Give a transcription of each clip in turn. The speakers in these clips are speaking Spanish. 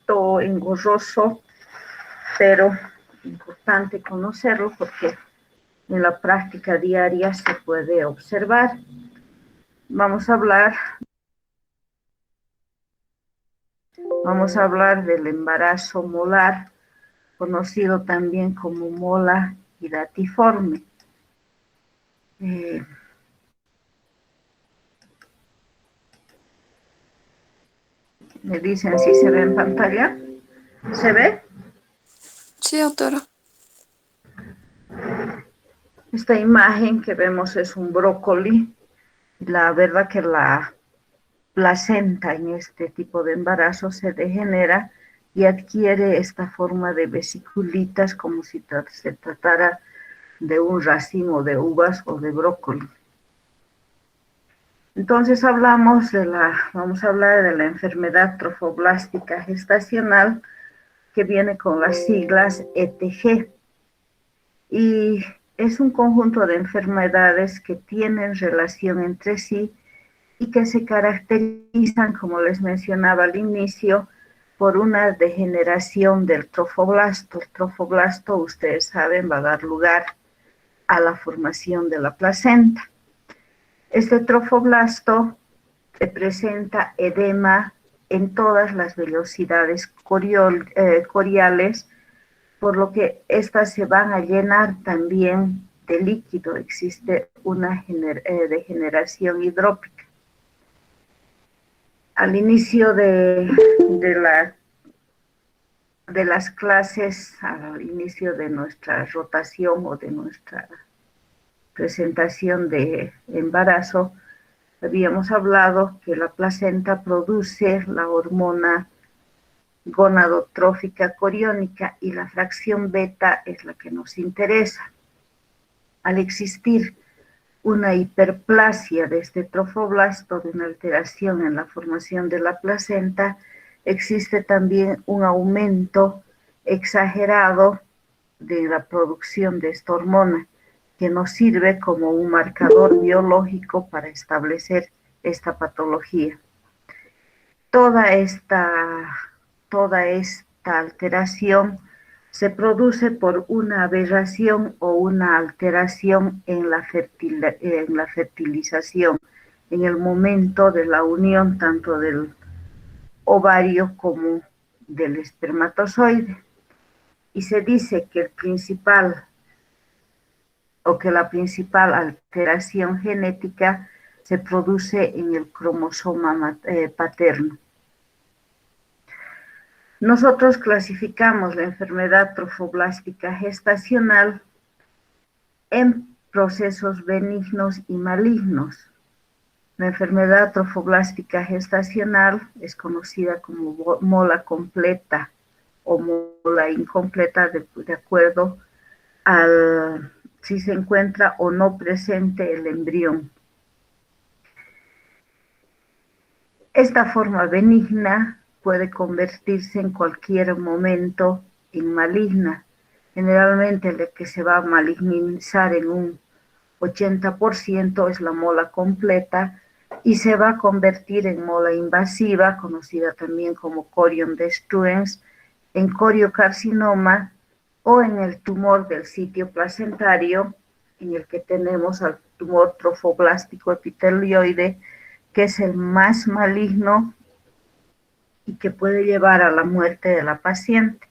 poquito engorroso, pero importante conocerlo porque en la práctica diaria se puede observar. Vamos a hablar del embarazo molar, conocido también como mola hidatiforme. Me dicen si se ve en pantalla. ¿Se ve? Sí, doctora. Esta imagen que vemos es un brócoli. La verdad que la placenta en este tipo de embarazo se degenera y adquiere esta forma de vesiculitas como si se tratara de un racimo de uvas o de brócoli. Entonces vamos a hablar de la enfermedad trofoblástica gestacional que viene con las siglas ETG y es un conjunto de enfermedades que tienen relación entre sí y que se caracterizan, como les mencionaba al inicio, por una degeneración del trofoblasto. El trofoblasto, ustedes saben, va a dar lugar a la formación de la placenta. Este trofoblasto presenta edema en todas las velocidades coriales, por lo que estas se van a llenar también de líquido. Existe una degeneración hidrópica. Al inicio de las clases, al inicio de nuestra rotación o de nuestra presentación de embarazo, habíamos hablado que la placenta produce la hormona gonadotrófica coriónica y la fracción beta es la que nos interesa. Al existir una hiperplasia de este trofoblasto, de una alteración en la formación de la placenta, existe también un aumento exagerado de la producción de esta hormona, que nos sirve como un marcador biológico para establecer esta patología. Toda esta alteración se produce por una aberración o una alteración en la fertilización, en el momento de la unión tanto del ovario como del espermatozoide. Y se dice que la principal alteración genética se produce en el cromosoma paterno. Nosotros clasificamos la enfermedad trofoblástica gestacional en procesos benignos y malignos. La enfermedad trofoblástica gestacional es conocida como mola completa o mola incompleta de acuerdo al si se encuentra o no presente el embrión. Esta forma benigna puede convertirse en cualquier momento en maligna. Generalmente la que se va a malignizar en un 80% es la mola completa y se va a convertir en mola invasiva, conocida también como corion destruens, en coriocarcinoma o en el tumor del sitio placentario, en el que tenemos al tumor trofoblástico epitelioide, que es el más maligno y que puede llevar a la muerte de la paciente.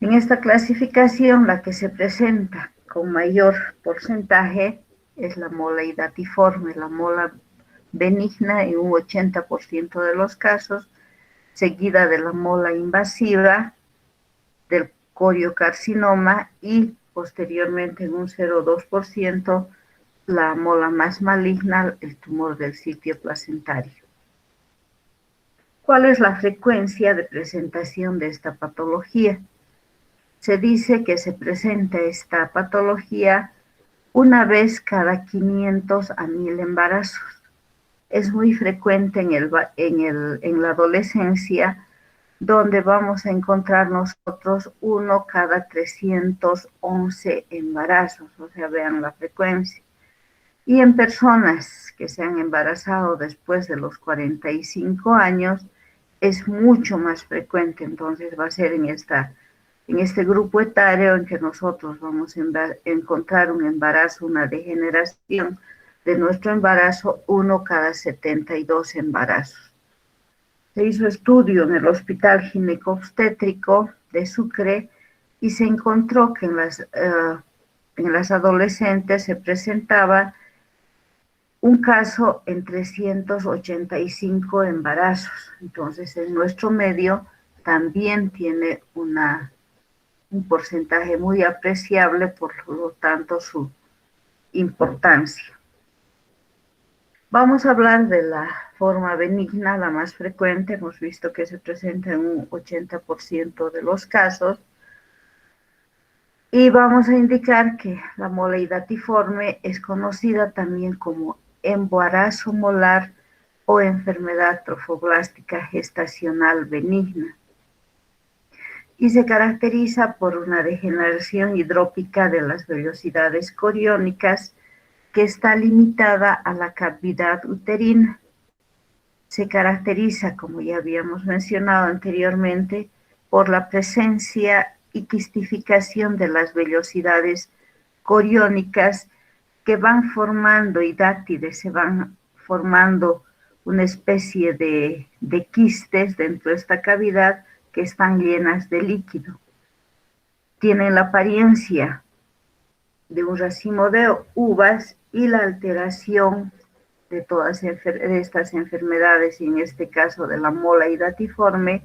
En esta clasificación, la que se presenta con mayor porcentaje es la mola hidatiforme, la mola benigna en un 80% de los casos, seguida de la mola invasiva, del coriocarcinoma y posteriormente en un 0,2% la mola más maligna, el tumor del sitio placentario. ¿Cuál es la frecuencia de presentación de esta patología? Se dice que se presenta esta patología una vez cada 500 a 1000 embarazos. Es muy frecuente en la adolescencia, donde vamos a encontrar nosotros uno cada 311 embarazos, o sea, vean la frecuencia. Y en personas que se han embarazado después de los 45 años, es mucho más frecuente, entonces va a ser en este grupo etario en que nosotros vamos a encontrar un embarazo, una degeneración de nuestro embarazo, 1 cada 72 embarazos. Se hizo estudio en el Hospital Ginecobstétrico de Sucre y se encontró que en las adolescentes se presentaba un caso en 385 embarazos. Entonces, en nuestro medio también tiene un porcentaje muy apreciable, por lo tanto, su importancia. Vamos a hablar de la forma benigna, la más frecuente. Hemos visto que se presenta en un 80% de los casos. Y vamos a indicar que la moleidatiforme es conocida también como embarazo molar o enfermedad trofoblástica gestacional benigna. Y se caracteriza por una degeneración hidrópica de las vellosidades coriónicas que está limitada a la cavidad uterina. Se caracteriza, como ya habíamos mencionado anteriormente, por la presencia y quistificación de las vellosidades coriónicas que van formando hidáctides, se van formando una especie de quistes dentro de esta cavidad que están llenas de líquido. Tienen la apariencia de un racimo de uvas y la alteración de todas estas enfermedades, y en este caso de la moleidatiforme,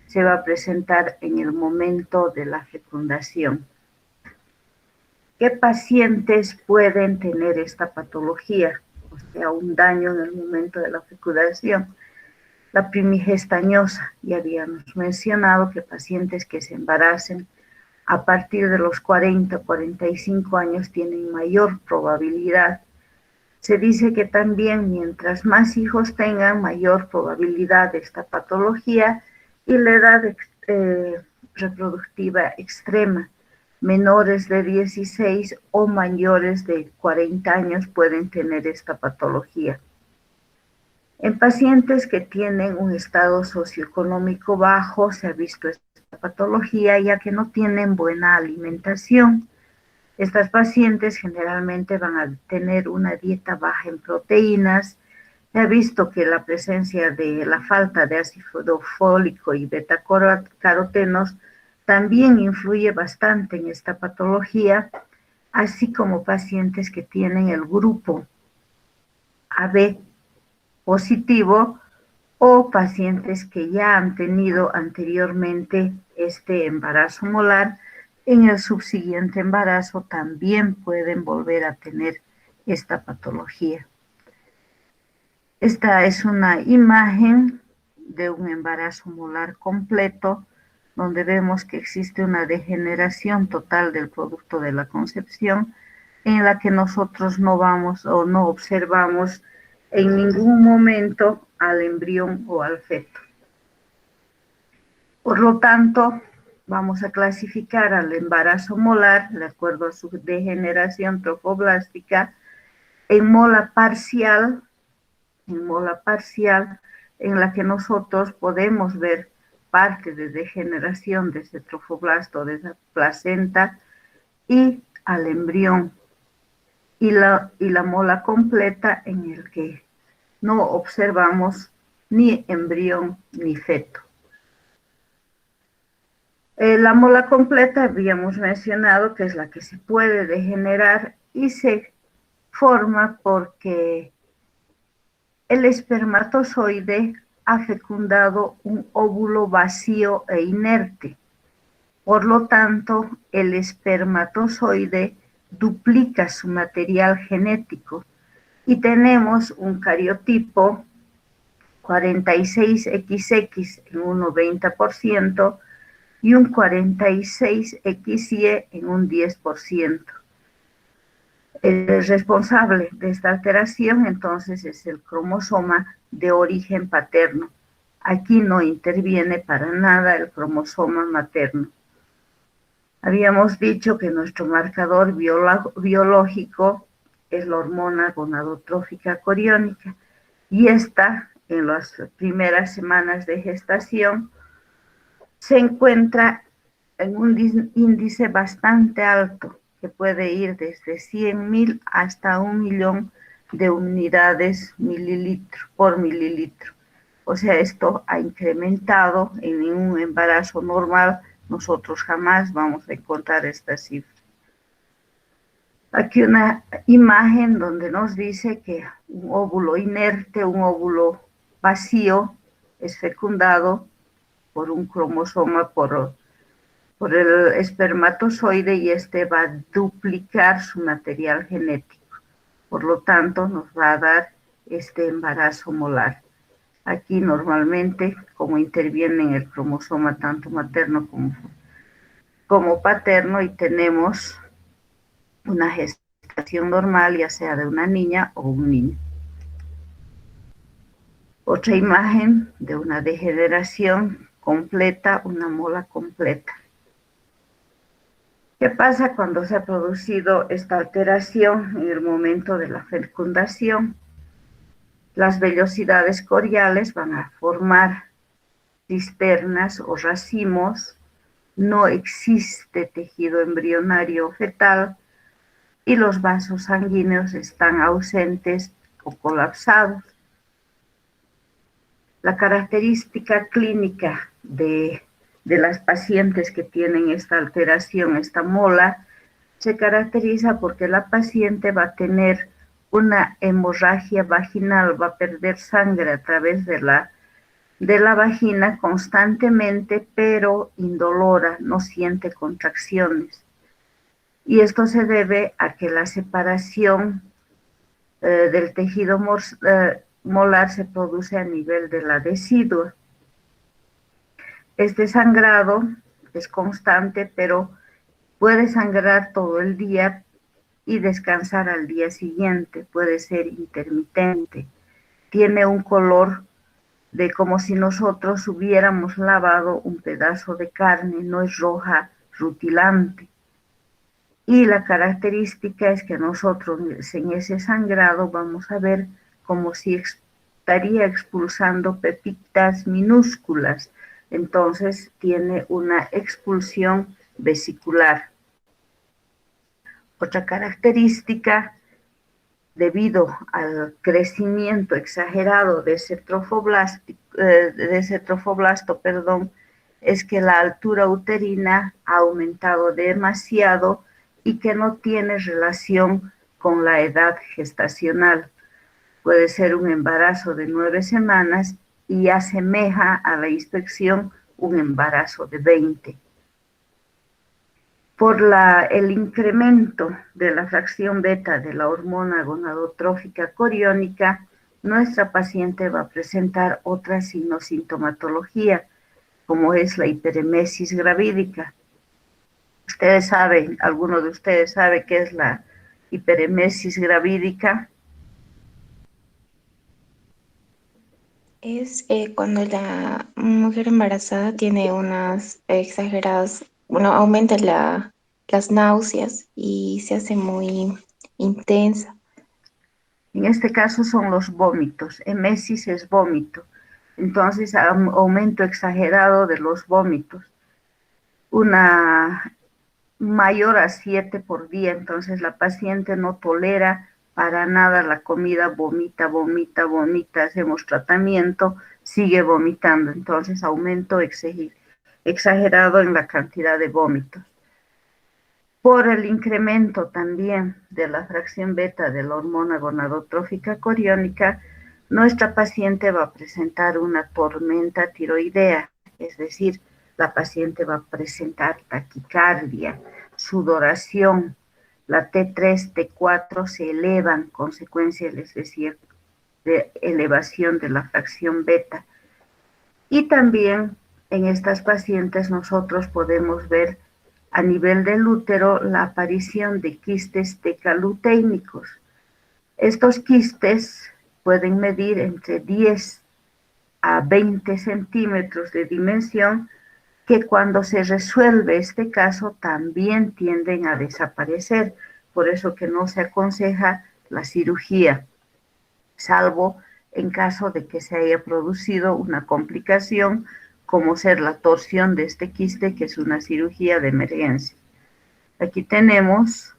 se va a presentar en el momento de la fecundación. ¿Qué pacientes pueden tener esta patología? O sea, un daño en el momento de la fecundación. La primigestañosa, ya habíamos mencionado que pacientes que se embaracen a partir de los 40 o 45 años tienen mayor probabilidad. Se dice que también mientras más hijos tengan, mayor probabilidad de esta patología, y la edad reproductiva extrema. Menores de 16 o mayores de 40 años pueden tener esta patología. En pacientes que tienen un estado socioeconómico bajo se ha visto esta patología, ya que no tienen buena alimentación. Estas pacientes generalmente van a tener una dieta baja en proteínas. Se ha visto que la presencia de la falta de ácido fólico y betacarotenos también influye bastante en esta patología, así como pacientes que tienen el grupo AB positivo o pacientes que ya han tenido anteriormente este embarazo molar. En el subsiguiente embarazo también pueden volver a tener esta patología. Esta es una imagen de un embarazo molar completo, donde vemos que existe una degeneración total del producto de la concepción, en la que nosotros no vamos o no observamos en ningún momento al embrión o al feto. Por lo tanto, vamos a clasificar al embarazo molar, de acuerdo a su degeneración trofoblástica, en mola parcial, en la que nosotros podemos ver parte de degeneración de ese trofoblasto, de esa placenta, y al embrión, y la mola completa, en el que no observamos ni embrión ni feto. La mola completa habíamos mencionado que es la que se puede degenerar y se forma porque el espermatozoide ha fecundado un óvulo vacío e inerte. Por lo tanto, el espermatozoide duplica su material genético y tenemos un cariotipo 46XX en un 90% y un 46XY en un 10%. El responsable de esta alteración entonces es el cromosoma de origen paterno. Aquí no interviene para nada el cromosoma materno. Habíamos dicho que nuestro marcador biológico es la hormona gonadotrófica coriónica, y esta en las primeras semanas de gestación, se encuentra en un índice bastante alto, que puede ir desde 100.000 hasta 1.000.000 de unidades por mililitro. O sea, esto ha incrementado en un embarazo normal. Nosotros jamás vamos a encontrar esta cifra. Aquí una imagen donde nos dice que un óvulo inerte, un óvulo vacío, es fecundado por un cromosoma, por el espermatozoide, y este va a duplicar su material genético. Por lo tanto, nos va a dar este embarazo molar. Aquí normalmente, como interviene en el cromosoma tanto materno como paterno, y tenemos una gestación normal, ya sea de una niña o un niño. Otra imagen de una degeneración completa, una mola completa. ¿Qué pasa cuando se ha producido esta alteración en el momento de la fecundación? Las vellosidades coriales van a formar cisternas o racimos, no existe tejido embrionario fetal y los vasos sanguíneos están ausentes o colapsados. La característica clínica de las pacientes que tienen esta alteración, esta mola, se caracteriza porque la paciente va a tener una hemorragia vaginal, va a perder sangre a través de la vagina constantemente, pero indolora, no siente contracciones. Y esto se debe a que la separación del tejido molar se produce a nivel de la decidua. Este sangrado es constante, pero puede sangrar todo el día y descansar al día siguiente, puede ser intermitente. Tiene un color de como si nosotros hubiéramos lavado un pedazo de carne, no es roja, rutilante. Y la característica es que nosotros en ese sangrado vamos a ver como si estaría expulsando pepitas minúsculas. Entonces tiene una expulsión vesicular. Otra característica, debido al crecimiento exagerado de ese trofoblasto, es que la altura uterina ha aumentado demasiado y que no tiene relación con la edad gestacional. Puede ser un embarazo de 9 semanas y asemeja a la inspección un embarazo de 20. Por el incremento de la fracción beta de la hormona gonadotrófica coriónica, nuestra paciente va a presentar otra sintomatología, como es la hiperemesis gravídica. Ustedes saben, alguno de ustedes sabe qué es la hiperemesis gravídica. Es cuando la mujer embarazada tiene unas exageradas, bueno, aumenta las náuseas y se hace muy intensa. En este caso son los vómitos. Emesis es vómito. Entonces, aumento exagerado de los vómitos. Una mayor a 7 por día. Entonces, la paciente no tolera para nada la comida, vomita. Hacemos tratamiento, sigue vomitando. Entonces, aumento exagerado en la cantidad de vómitos. Por el incremento también de la fracción beta de la hormona gonadotrófica coriónica, nuestra paciente va a presentar una tormenta tiroidea, es decir, la paciente va a presentar taquicardia, sudoración, la T3, T4 se elevan, consecuencia, les decía, de elevación de la fracción beta. Y también en estas pacientes nosotros podemos ver a nivel del útero la aparición de quistes tecaluténicos. Estos quistes pueden medir entre 10 a 20 centímetros de dimensión, que cuando se resuelve este caso también tienden a desaparecer, por eso que no se aconseja la cirugía, salvo en caso de que se haya producido una complicación, como ser la torsión de este quiste, que es una cirugía de emergencia. Aquí tenemos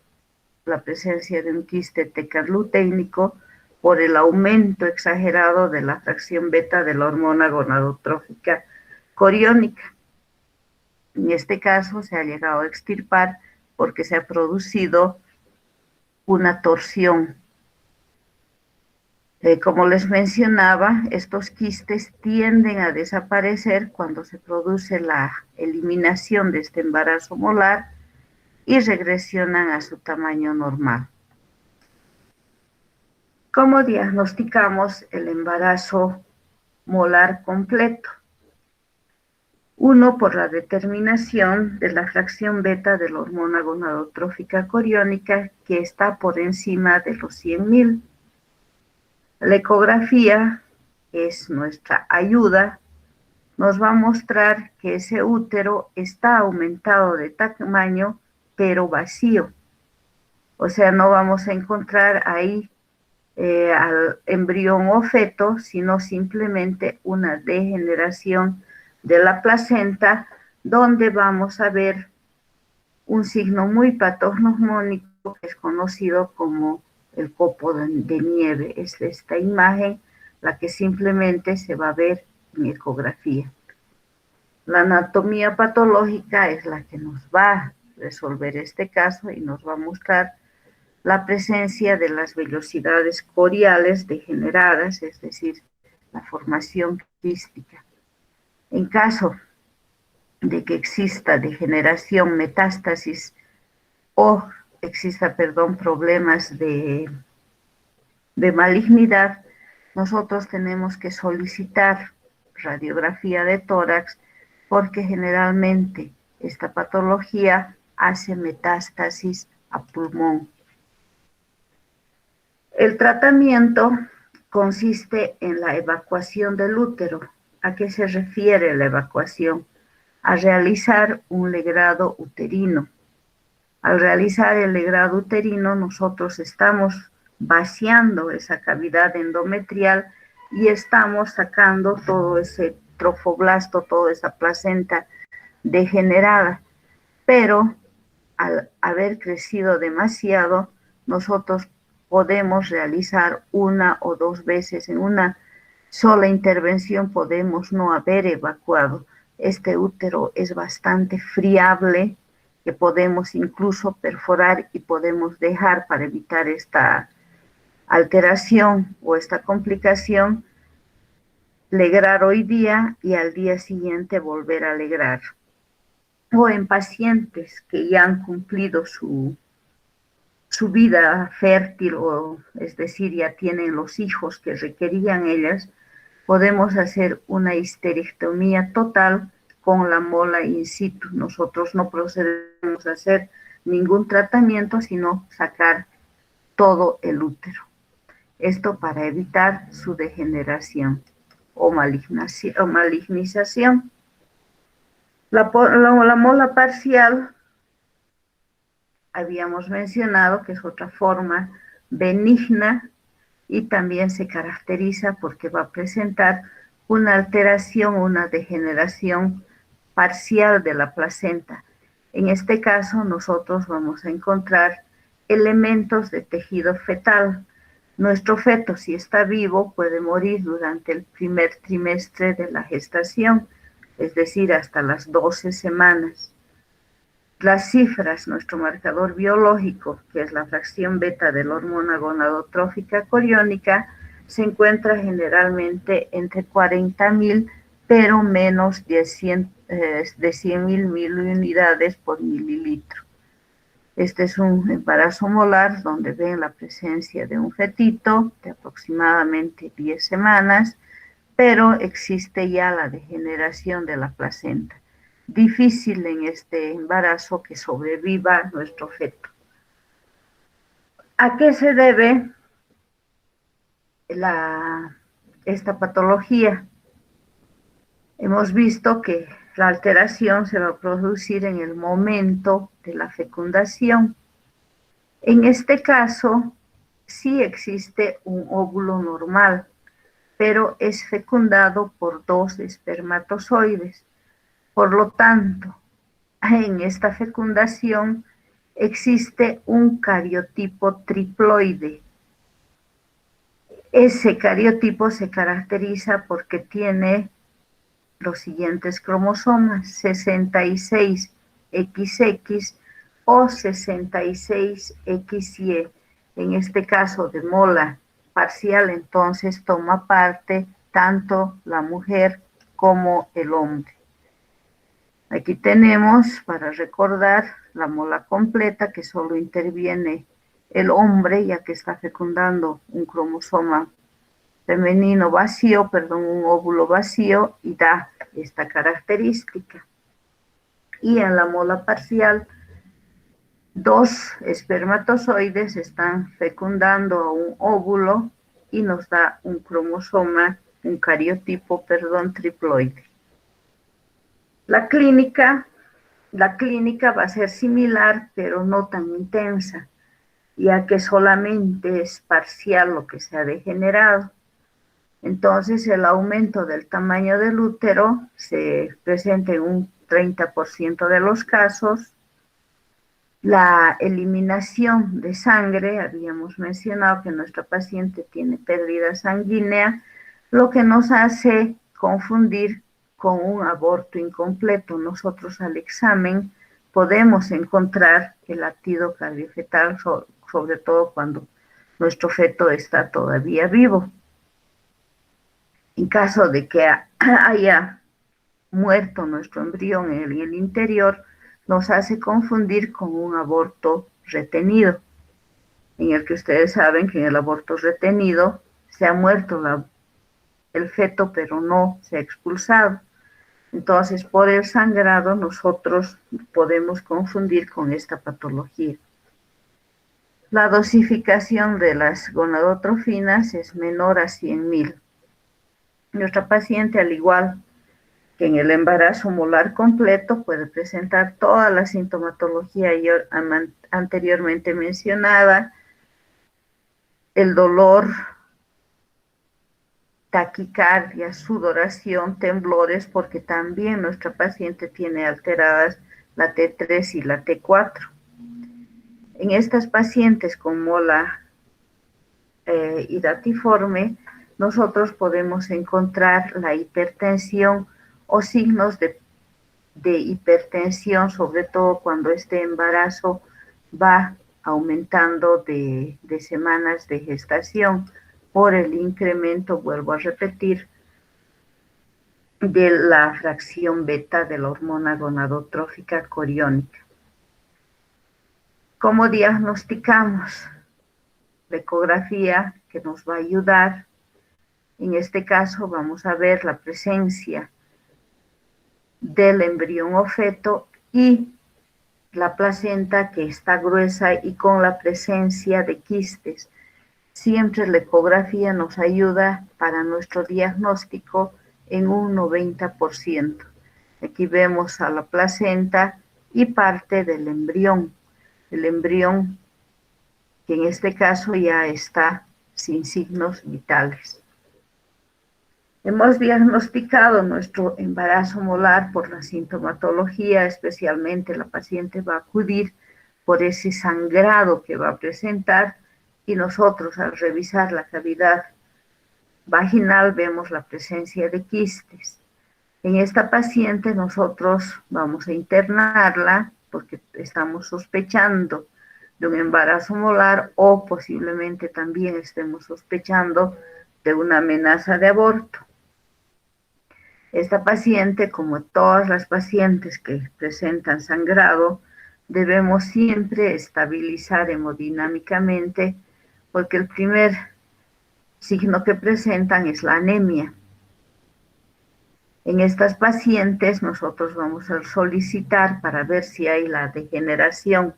la presencia de un quiste tecarluténico por el aumento exagerado de la fracción beta de la hormona gonadotrófica coriónica. En este caso se ha llegado a extirpar porque se ha producido una torsión. Como les mencionaba, estos quistes tienden a desaparecer cuando se produce la eliminación de este embarazo molar y regresionan a su tamaño normal. ¿Cómo diagnosticamos el embarazo molar completo? Uno, por la determinación de la fracción beta de la hormona gonadotrófica coriónica, que está por encima de los 100.000. La ecografía es nuestra ayuda, nos va a mostrar que ese útero está aumentado de tamaño, pero vacío. O sea, no vamos a encontrar ahí al embrión o feto, sino simplemente una degeneración de la placenta, donde vamos a ver un signo muy patognomónico que es conocido como el copo de nieve. Es esta imagen la que simplemente se va a ver en ecografía. La anatomía patológica es la que nos va a resolver este caso y nos va a mostrar la presencia de las vellosidades coriales degeneradas, es decir, la formación quística. En caso de que exista degeneración, metástasis o exista, problemas de malignidad, nosotros tenemos que solicitar radiografía de tórax porque generalmente esta patología hace metástasis a pulmón. El tratamiento consiste en la evacuación del útero. ¿A qué se refiere la evacuación? A realizar un legrado uterino. Al realizar el legrado uterino, nosotros estamos vaciando esa cavidad endometrial y estamos sacando todo ese trofoblasto, toda esa placenta degenerada. Pero al haber crecido demasiado, nosotros podemos realizar una o dos veces en una sola intervención, podemos no haber evacuado. Este útero es bastante friable, que podemos incluso perforar y podemos dejar para evitar esta alteración o esta complicación, legrar hoy día y al día siguiente volver a legrar. O en pacientes que ya han cumplido su vida fértil, o es decir, ya tienen los hijos que requerían ellas, podemos hacer una histerectomía total con la mola in situ. Nosotros no procedemos a hacer ningún tratamiento, sino sacar todo el útero. Esto para evitar su degeneración o malignización. La mola parcial, habíamos mencionado que es otra forma benigna y también se caracteriza porque va a presentar una alteración, una degeneración parcial de la placenta. En este caso, nosotros vamos a encontrar elementos de tejido fetal. Nuestro feto, si está vivo, puede morir durante el primer trimestre de la gestación, es decir, hasta las 12 semanas. Las cifras, nuestro marcador biológico, que es la fracción beta de la hormona gonadotrófica coriónica, se encuentra generalmente entre 40.000, pero menos de 100.000 miliunidades por mililitro. Este es un embarazo molar donde ven la presencia de un fetito de aproximadamente 10 semanas, pero existe ya la degeneración de la placenta. Difícil en este embarazo que sobreviva nuestro feto. ¿A qué se debe esta patología? Hemos visto que la alteración se va a producir en el momento de la fecundación. En este caso, sí existe un óvulo normal, pero es fecundado por 2 espermatozoides. Por lo tanto, en esta fecundación existe un cariotipo triploide. Ese cariotipo se caracteriza porque tiene los siguientes cromosomas: 66XX o 66XY. En este caso de mola parcial, entonces toma parte tanto la mujer como el hombre. Aquí tenemos, para recordar, la mola completa, que solo interviene el hombre, ya que está fecundando un cromosoma femenino vacío, un óvulo vacío, y da esta característica. Y en la mola parcial, 2 espermatozoides están fecundando a un óvulo y nos da un cromosoma, un cariotipo, triploide. La clínica va a ser similar, pero no tan intensa, ya que solamente es parcial lo que se ha degenerado. Entonces, el aumento del tamaño del útero se presenta en un 30% de los casos. La eliminación de sangre, habíamos mencionado que nuestra paciente tiene pérdida sanguínea, lo que nos hace confundir con un aborto incompleto. Nosotros al examen podemos encontrar el latido cardiofetal, sobre todo cuando nuestro feto está todavía vivo. En caso de que haya muerto nuestro embrión en el interior, nos hace confundir con un aborto retenido, en el que ustedes saben que en el aborto retenido se ha muerto el feto, pero no se ha expulsado. Entonces, por el sangrado, nosotros podemos confundir con esta patología. La dosificación de las gonadotrofinas es menor a 100.000. Nuestra paciente, al igual que en el embarazo molar completo, puede presentar toda la sintomatología anteriormente mencionada: el dolor, taquicardia, sudoración, temblores, porque también nuestra paciente tiene alteradas la T3 y la T4. En estas pacientes con mola hidatiforme, nosotros podemos encontrar la hipertensión o signos de hipertensión, sobre todo cuando este embarazo va aumentando de semanas de gestación por el incremento, vuelvo a repetir, de la fracción beta de la hormona gonadotrófica coriónica. ¿Cómo diagnosticamos? La ecografía, que nos va a ayudar. En este caso vamos a ver la presencia del embrión o feto y la placenta, que está gruesa y con la presencia de quistes. Siempre la ecografía nos ayuda para nuestro diagnóstico en un 90%. Aquí vemos a la placenta y parte del embrión. El embrión, que en este caso ya está sin signos vitales. Hemos diagnosticado nuestro embarazo molar por la sintomatología, especialmente la paciente va a acudir por ese sangrado que va a presentar, y nosotros al revisar la cavidad vaginal vemos la presencia de quistes. En esta paciente nosotros vamos a internarla porque estamos sospechando de un embarazo molar, o posiblemente también estemos sospechando de una amenaza de aborto. Esta paciente, como todas las pacientes que presentan sangrado, debemos siempre estabilizar hemodinámicamente, porque el primer signo que presentan es la anemia. En estas pacientes nosotros vamos a solicitar, para ver si hay la degeneración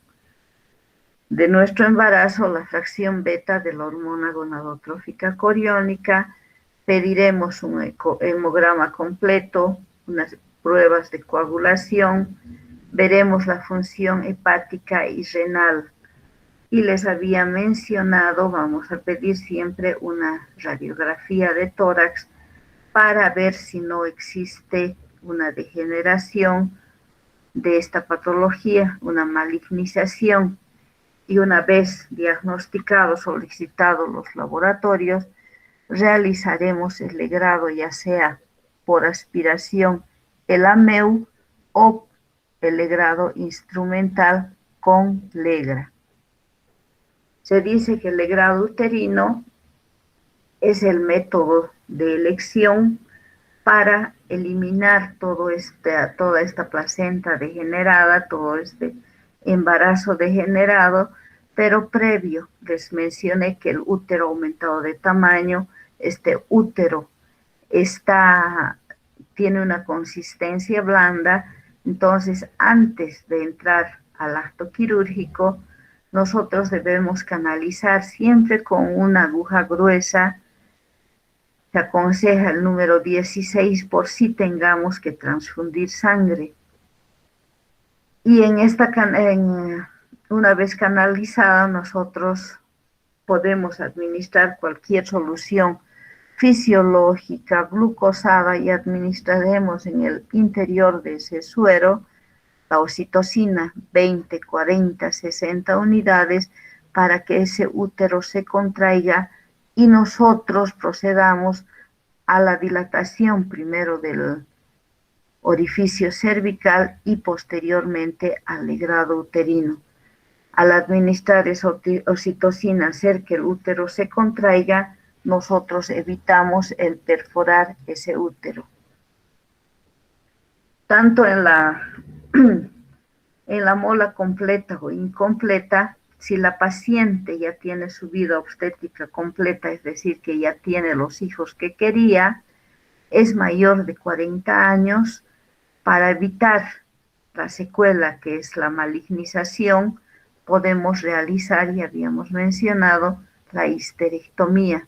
de nuestro embarazo, la fracción beta de la hormona gonadotrófica coriónica. Pediremos un hemograma completo, unas pruebas de coagulación, veremos la función hepática y renal. Y les había mencionado, vamos a pedir siempre una radiografía de tórax para ver si no existe una degeneración de esta patología, una malignización. Y una vez diagnosticados, solicitados los laboratorios, realizaremos el legrado, ya sea por aspiración, el AMEU o el legrado instrumental con legra. Se dice que el legrado uterino es el método de elección para eliminar toda esta placenta degenerada, todo este embarazo degenerado, pero previo les mencioné que el útero ha aumentado de tamaño, este útero tiene una consistencia blanda, entonces antes de entrar al acto quirúrgico, nosotros debemos canalizar siempre con una aguja gruesa. Se aconseja el número 16 por si tengamos que transfundir sangre. Y una vez canalizada, nosotros podemos administrar cualquier solución fisiológica, glucosada, y administraremos en el interior de ese suero la oxitocina, 20, 40, 60 unidades, para que ese útero se contraiga y nosotros procedamos a la dilatación primero del orificio cervical y posteriormente al legrado uterino. Al administrar esa oxitocina, hacer que el útero se contraiga, nosotros evitamos el perforar ese útero. Tanto en la mola completa o incompleta, si la paciente ya tiene su vida obstétrica completa, es decir, que ya tiene los hijos que quería, es mayor de 40 años, para evitar la secuela que es la malignización, podemos realizar, y habíamos mencionado, la histerectomía.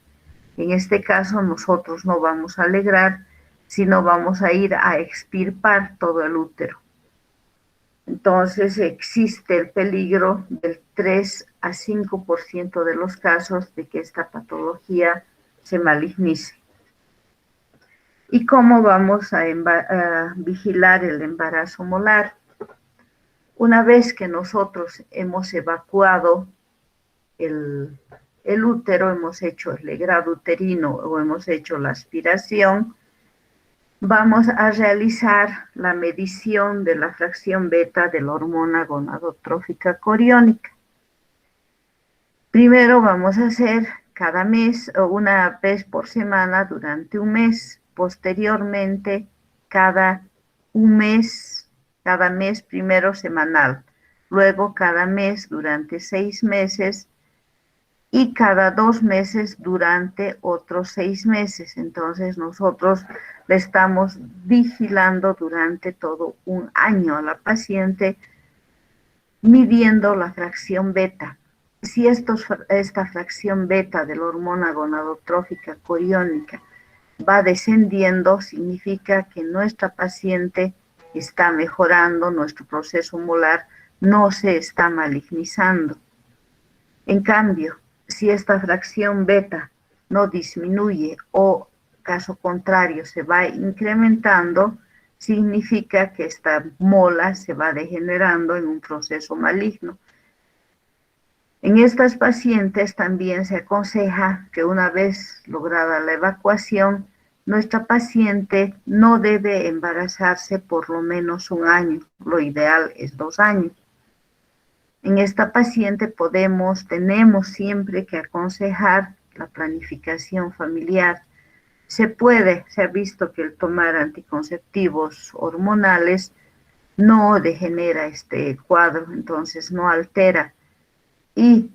En este caso nosotros no vamos a alegrar, sino vamos a ir a extirpar todo el útero. Entonces existe el peligro del 3 a 5% de los casos de que esta patología se malignice. ¿Y cómo vamos a vigilar el embarazo molar? Una vez que nosotros hemos evacuado el útero, hemos hecho el legrado uterino o hemos hecho la aspiración, vamos a realizar la medición de la fracción beta de la hormona gonadotrófica coriónica. Primero vamos a hacer cada mes o una vez por semana durante un mes, posteriormente cada mes primero semanal, luego cada mes durante 6 meses y cada 2 meses durante otros 6 meses. Entonces nosotros le estamos vigilando durante todo un año a la paciente, midiendo la fracción beta. Si esta fracción beta de la hormona gonadotrófica coriónica va descendiendo, significa que nuestra paciente está mejorando, nuestro proceso molar no se está malignizando. En cambio, si esta fracción beta no disminuye o, caso contrario, se va incrementando, significa que esta mola se va degenerando en un proceso maligno. En estas pacientes también se aconseja que una vez lograda la evacuación, nuestra paciente no debe embarazarse por lo menos un año, lo ideal es 2 años. En esta paciente tenemos siempre que aconsejar la planificación familiar. Se ha visto que el tomar anticonceptivos hormonales no degenera este cuadro, entonces no altera. Y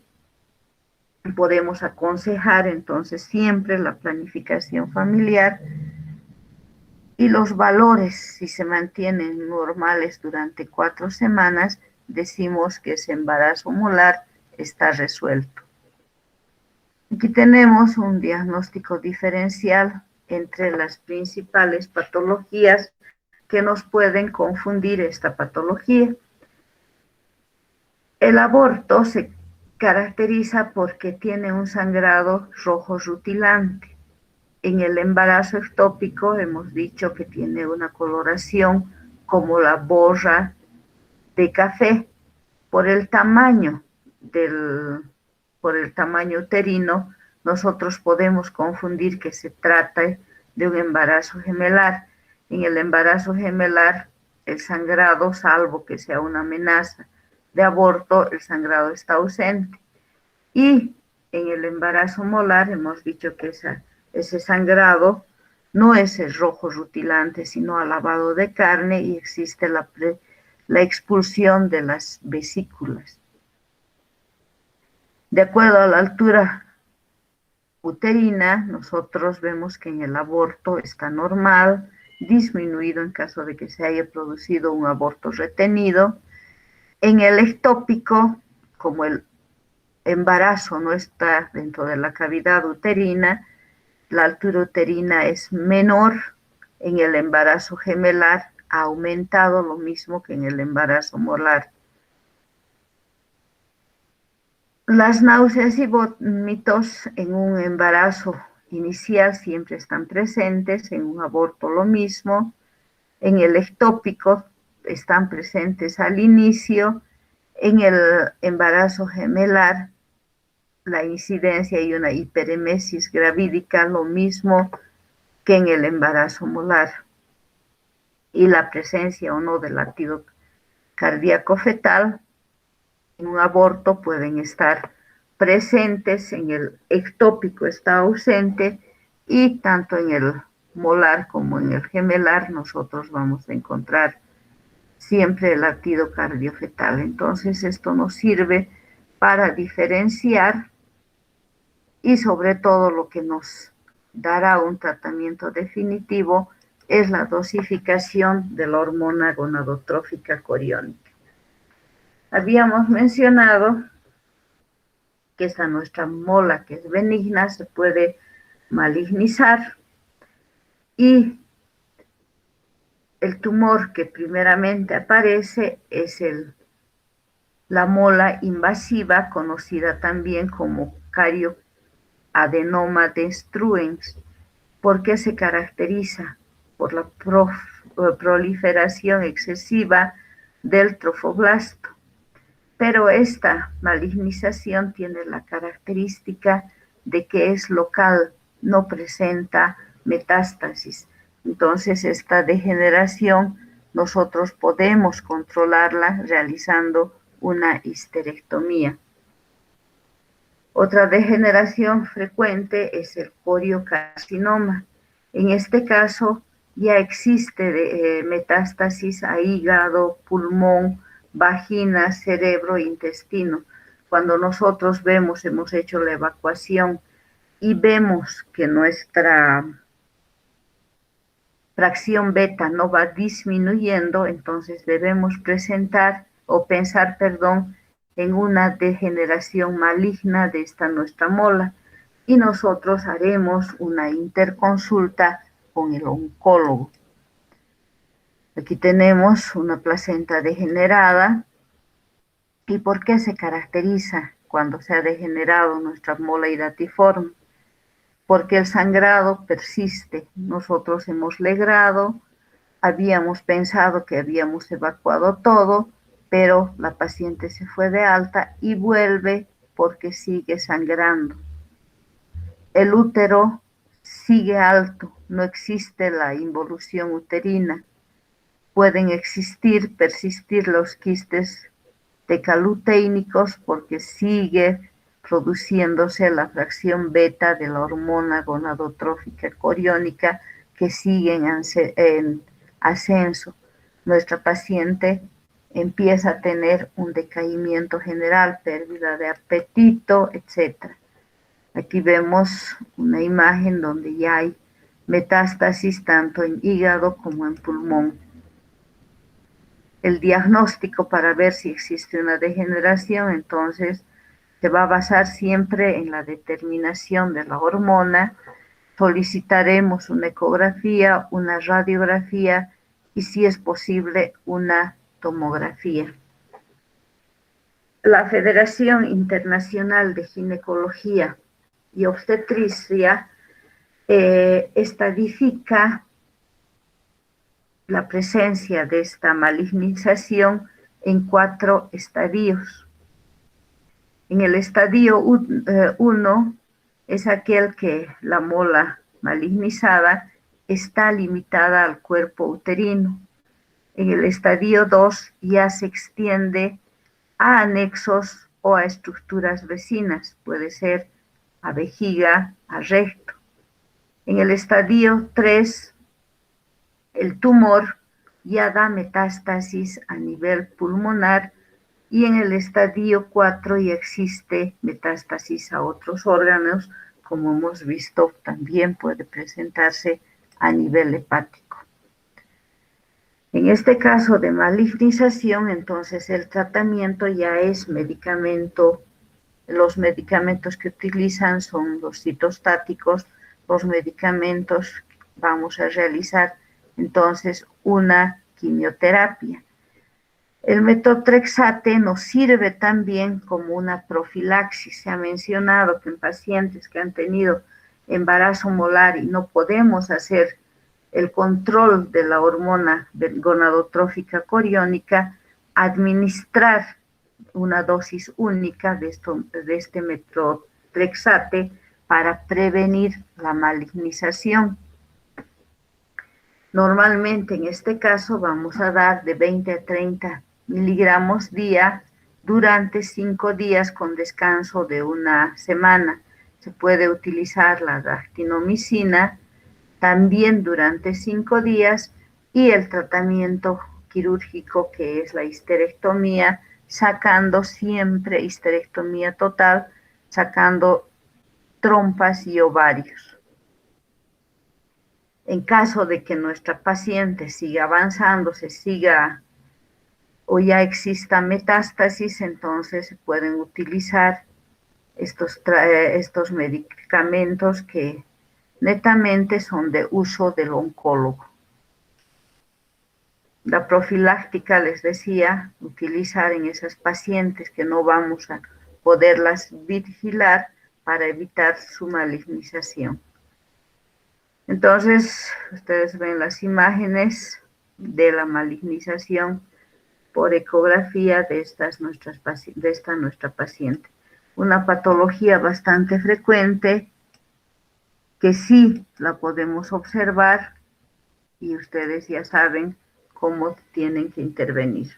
podemos aconsejar entonces siempre la planificación familiar, y los valores, si se mantienen normales durante 4 semanas, decimos que ese embarazo molar está resuelto. Aquí tenemos un diagnóstico diferencial entre las principales patologías que nos pueden confundir esta patología. El aborto caracteriza porque tiene un sangrado rojo rutilante. En el embarazo ectópico hemos dicho que tiene una coloración como la borra de café por el tamaño por el tamaño uterino. Nosotros podemos confundir que se trata de un embarazo gemelar. En el embarazo gemelar, el sangrado, salvo que sea una amenaza de aborto, el sangrado está ausente. Y en el embarazo molar hemos dicho que ese sangrado no es el rojo rutilante, sino alavado de carne y existe la expulsión de las vesículas. De acuerdo a la altura uterina, nosotros vemos que en el aborto está normal, disminuido en caso de que se haya producido un aborto retenido. En el ectópico, como el embarazo no está dentro de la cavidad uterina, la altura uterina es menor. En el embarazo gemelar ha aumentado lo mismo que en el embarazo molar. Las náuseas y vómitos en un embarazo inicial siempre están presentes, en un aborto lo mismo, en el ectópico están presentes al inicio, en el embarazo gemelar la incidencia y una hiperemesis gravídica, lo mismo que en el embarazo molar, y la presencia o no del latido cardíaco fetal en un aborto pueden estar presentes, en el ectópico está ausente, y tanto en el molar como en el gemelar nosotros vamos a encontrar siempre el latido cardiofetal. Entonces esto nos sirve para diferenciar, y sobre todo lo que nos dará un tratamiento definitivo es la dosificación de la hormona gonadotrófica coriónica. Habíamos mencionado que esta nuestra mola, que es benigna, se puede malignizar, y el tumor que primeramente aparece es la mola invasiva, conocida también como carioadenoma destruens, porque se caracteriza por la proliferación excesiva del trofoblasto. Pero esta malignización tiene la característica de que es local, no presenta metástasis. Entonces, esta degeneración nosotros podemos controlarla realizando una histerectomía. Otra degeneración frecuente es el coriocarcinoma. En este caso ya existe metástasis a hígado, pulmón, vagina, cerebro, intestino. Cuando nosotros hemos hecho la evacuación y vemos que nuestra fracción beta no va disminuyendo, entonces debemos pensar, en una degeneración maligna de esta nuestra mola, y nosotros haremos una interconsulta con el oncólogo. Aquí tenemos una placenta degenerada. ¿Y por qué se caracteriza cuando se ha degenerado nuestra mola hidatiforme? Porque el sangrado persiste. Nosotros hemos legrado, habíamos pensado que habíamos evacuado todo, pero la paciente se fue de alta y vuelve porque sigue sangrando. El útero sigue alto, no existe la involución uterina. Pueden persistir los quistes decaluténicos porque sigue produciéndose la fracción beta de la hormona gonadotrófica coriónica, que sigue en ascenso. Nuestra paciente empieza a tener un decaimiento general, pérdida de apetito, etc. Aquí vemos una imagen donde ya hay metástasis tanto en hígado como en pulmón. El diagnóstico para ver si existe una degeneración, entonces, se va a basar siempre en la determinación de la hormona. Solicitaremos una ecografía, una radiografía y, si es posible, una tomografía. La Federación Internacional de Ginecología y Obstetricia estadifica la presencia de esta malignización en 4 estadios. En el estadio 1 es aquel que la mola malignizada está limitada al cuerpo uterino. En el estadio 2 ya se extiende a anexos o a estructuras vecinas, puede ser a vejiga, a recto. En el estadio 3, el tumor ya da metástasis a nivel pulmonar y en el estadio 4 ya existe metástasis a otros órganos, como hemos visto, también puede presentarse a nivel hepático. En este caso de malignización, entonces el tratamiento ya es medicamento. Los medicamentos que utilizan son los citostáticos. Los medicamentos vamos a realizar entonces una quimioterapia. El metotrexate nos sirve también como una profilaxis. Se ha mencionado que en pacientes que han tenido embarazo molar y no podemos hacer el control de la hormona gonadotrófica coriónica, administrar una dosis única de este metotrexate para prevenir la malignización. Normalmente en este caso vamos a dar de 20 a 30 miligramos día durante 5 días con descanso de una semana. Se puede utilizar la actinomicina también durante 5 días y el tratamiento quirúrgico que es la histerectomía, sacando siempre histerectomía total, sacando trompas y ovarios. En caso de que nuestra paciente siga avanzando, se siga o ya exista metástasis, entonces se pueden utilizar estos medicamentos que netamente son de uso del oncólogo. La profiláctica, les decía, utilizar en esas pacientes que no vamos a poderlas vigilar para evitar su malignización. Entonces, ustedes ven las imágenes de la malignización por ecografía de esta nuestra paciente. Una patología bastante frecuente que sí la podemos observar y ustedes ya saben cómo tienen que intervenir.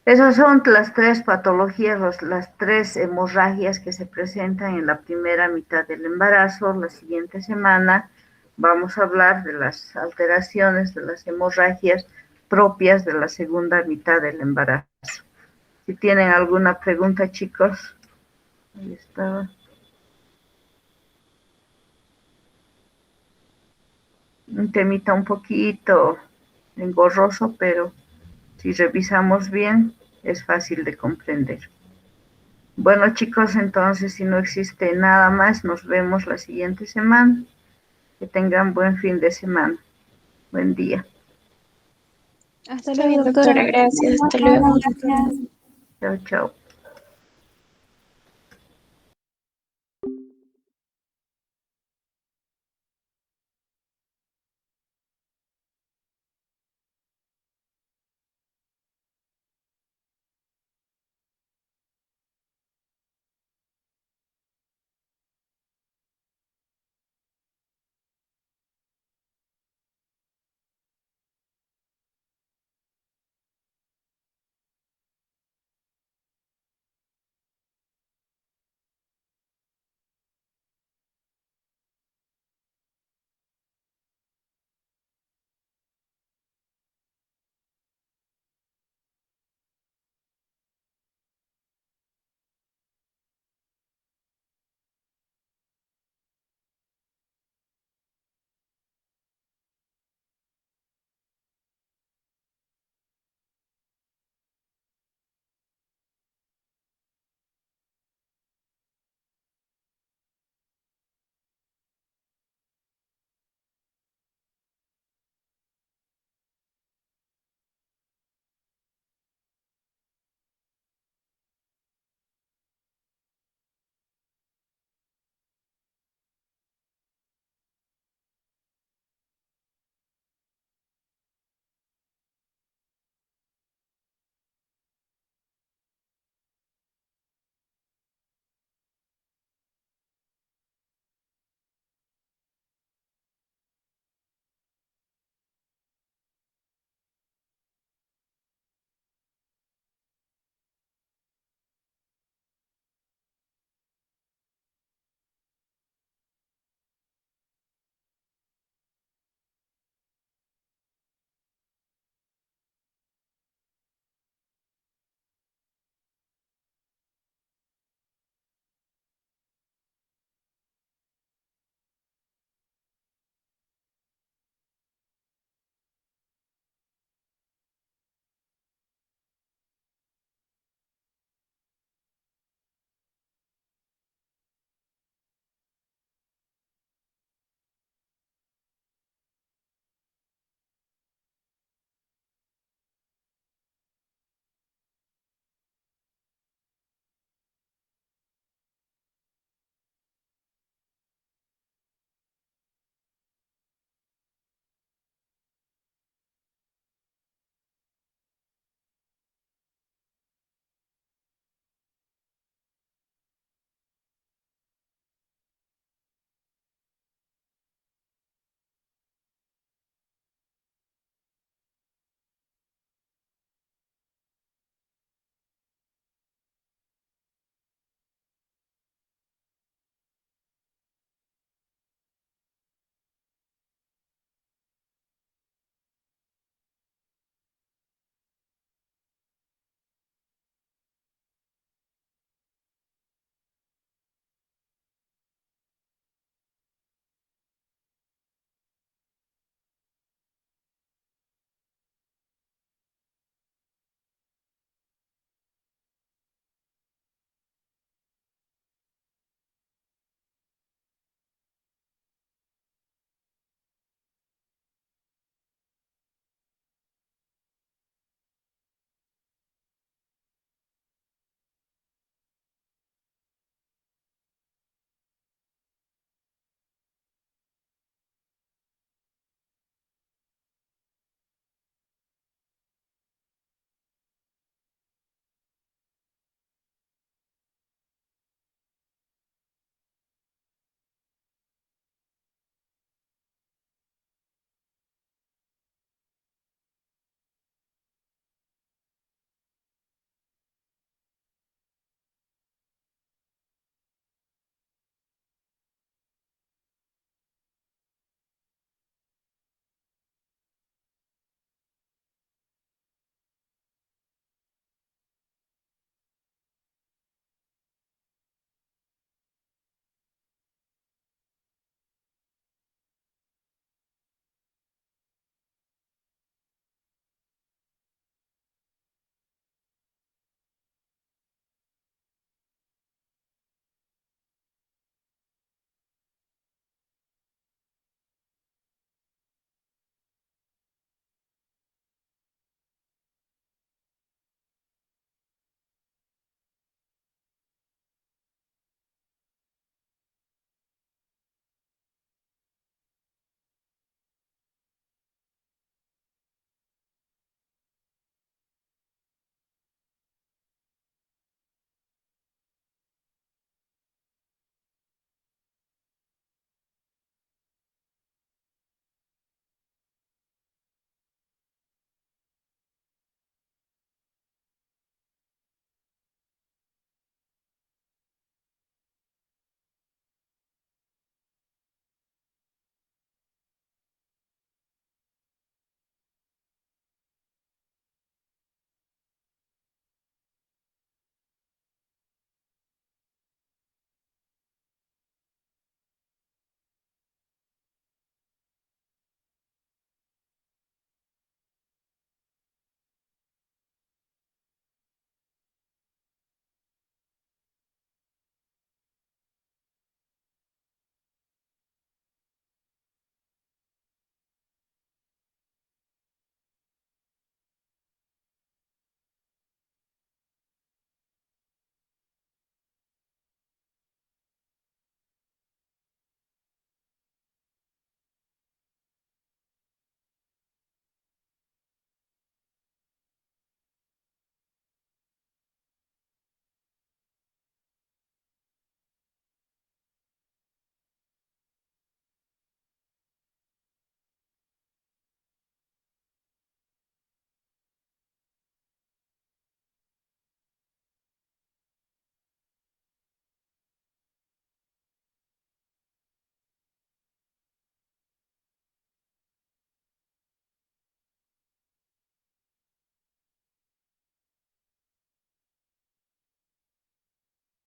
Esas son las 3 patologías, las 3 hemorragias que se presentan en la primera mitad del embarazo. La siguiente semana vamos a hablar de las alteraciones de las hemorragias propias de la segunda mitad del embarazo. Si tienen alguna pregunta, chicos. Ahí está. Un temita un poquito engorroso, pero si revisamos bien, es fácil de comprender. Bueno, chicos, entonces, si no existe nada más, nos vemos la siguiente semana. Que tengan buen fin de semana. Buen día. Hasta Está luego, bien, doctora. doctora, gracias. Hasta luego. Chao, chao.